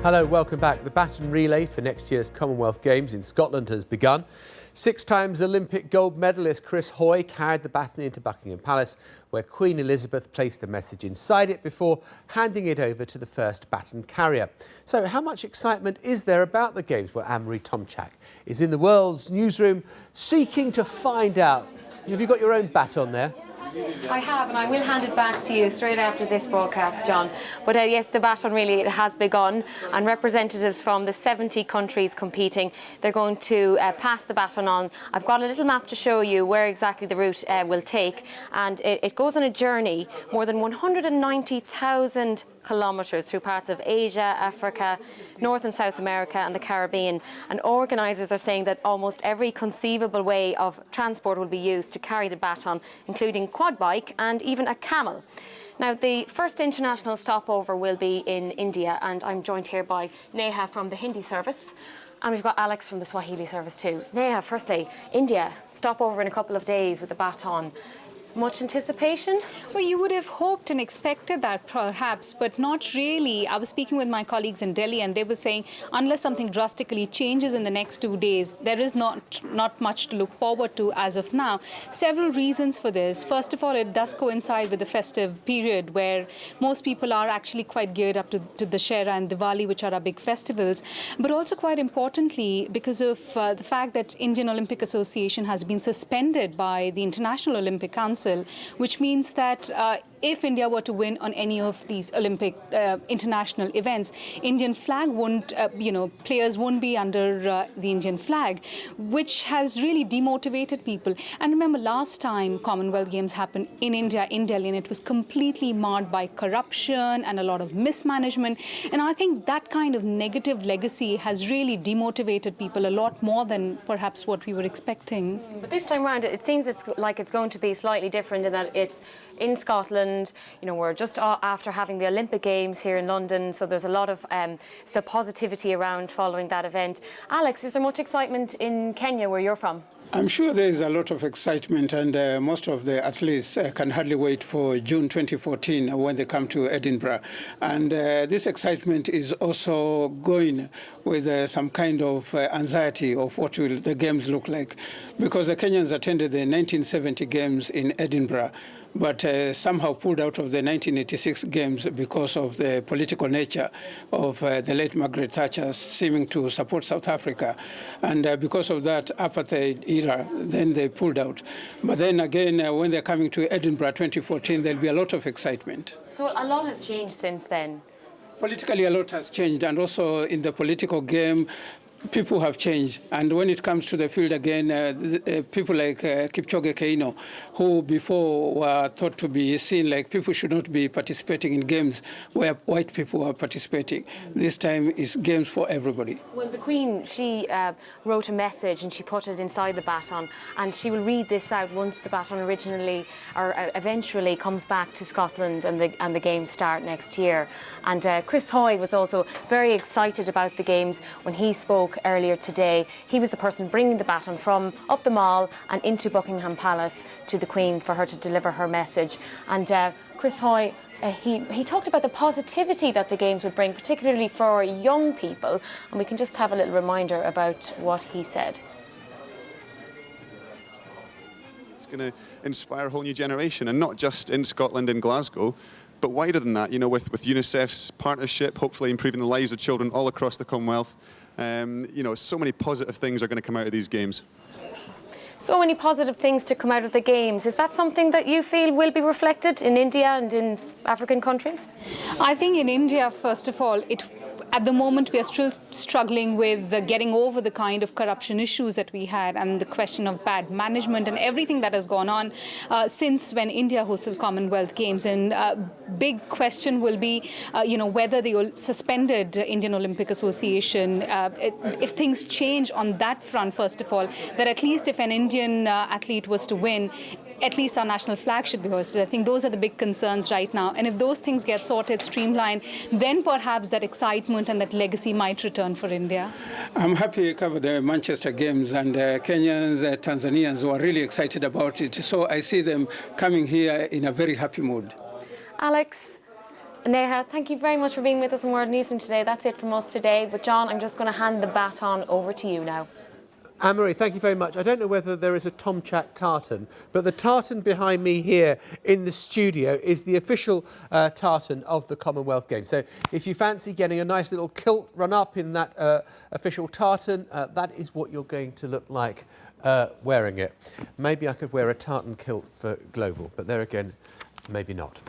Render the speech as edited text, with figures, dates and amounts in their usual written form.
Hello, welcome back. The Baton relay for next year's Commonwealth Games in Scotland has begun. 6 times Olympic gold medalist Chris Hoy carried the baton into Buckingham Palace, where Queen Elizabeth placed the message inside it before handing it over to the first baton carrier. So how much excitement is there about the Games? Well, Anne-Marie Tomchak is in the world's newsroom seeking to find out. Have you got your own baton there? I have, and I will hand it back to you straight after this broadcast, John. But yes, the Baton really it has begun, and representatives from the 70 countries competing, they're going to pass the baton on. I've got a little map to show you where exactly the route will take, and it goes on a journey more than 190,000 kilometres through parts of Asia, Africa, North and South America and the Caribbean. And organisers are saying that almost every conceivable way of transport will be used to carry the baton, including quad bike and even a camel. Now, the first international stopover will be in India, and I'm joined here by Neha from the Hindi service. And we've got Alex from the Swahili service too. Neha, firstly, India, stopover in a couple of days with the baton. Much anticipation? Well, you would have hoped and expected that perhaps, but not really. I was speaking with my colleagues in Delhi, and they were saying unless something drastically changes in the next 2 days, there is not much to look forward to as of now. Several reasons for this. First of all, it does coincide with the festive period where most people are actually quite geared up to Dussehra and Diwali, which are our big festivals. But also, quite importantly, because of the fact that Indian Olympic Association has been suspended by the International Olympic Council, which means that if India were to win on any of these Olympic international events, Indian flag won't, players won't be under the Indian flag, which has really demotivated people. And remember, last time Commonwealth Games happened in India, in Delhi, and it was completely marred by corruption and a lot of mismanagement. And I think that kind of negative legacy has really demotivated people a lot more than perhaps what we were expecting. But this time around, it seems like it's going to be slightly different in that it's in Scotland. We're just after having the Olympic Games here in London, so there's a lot of still positivity around following that event. Alex, is there much excitement in Kenya, where you're from? I'm sure there is a lot of excitement, and most of the athletes can hardly wait for June 2014 when they come to Edinburgh. And this excitement is also going with some kind of anxiety of what will the Games look like, because the Kenyans attended the 1970 Games in Edinburgh, but somehow pulled out of the 1986 Games because of the political nature of the late Margaret Thatcher seeming to support South Africa. And because of that apartheid era, then they pulled out. But then again, when they're coming to Edinburgh 2014, there'll be a lot of excitement. So a lot has changed since then. Politically, a lot has changed, and also in the political game, people have changed. And when it comes to the field again, people like Kipchoge Keino, who before were thought to be seen like people should not be participating in games where white people are participating. This time is games for everybody. Well, the Queen, she wrote a message and she put it inside the baton, and she will read this out once the baton eventually comes back to Scotland and the Games start next year. And Chris Hoy was also very excited about the Games when he spoke earlier today. He was the person bringing the baton from up the Mall and into Buckingham Palace to the Queen for her to deliver her message. And Chris Hoy, he talked about the positivity that the Games would bring, particularly for young people. And we can just have a little reminder about what he said. It's going to inspire a whole new generation, and not just in Scotland and Glasgow, but wider than that, with UNICEF's partnership, hopefully improving the lives of children all across the Commonwealth. So many positive things are going to come out of these Games. So many positive things to come out of the Games. Is that something that you feel will be reflected in India and in African countries? I think in India, first of all, at the moment, we are still struggling with getting over the kind of corruption issues that we had, and the question of bad management and everything that has gone on since when India hosted the Commonwealth Games. And big question will be, whether the suspended Indian Olympic Association, if things change on that front, first of all, that at least if an Indian athlete was to win, at least our national flag should be hoisted. I think those are the big concerns right now. And if those things get sorted, streamlined, then perhaps that excitement and that legacy might return for India. I'm happy to cover the Manchester Games, and Kenyans, Tanzanians were really excited about it. So I see them coming here in a very happy mood. Alex, Neha, thank you very much for being with us on World Newsroom today. That's it from us today. But John, I'm just going to hand the baton over to you now. Anne-Marie, thank you very much. I don't know whether there is a Tomchak tartan, but the tartan behind me here in the studio is the official tartan of the Commonwealth Games. So if you fancy getting a nice little kilt run up in that official tartan, that is what you're going to look like wearing it. Maybe I could wear a tartan kilt for Global, but there again, maybe not.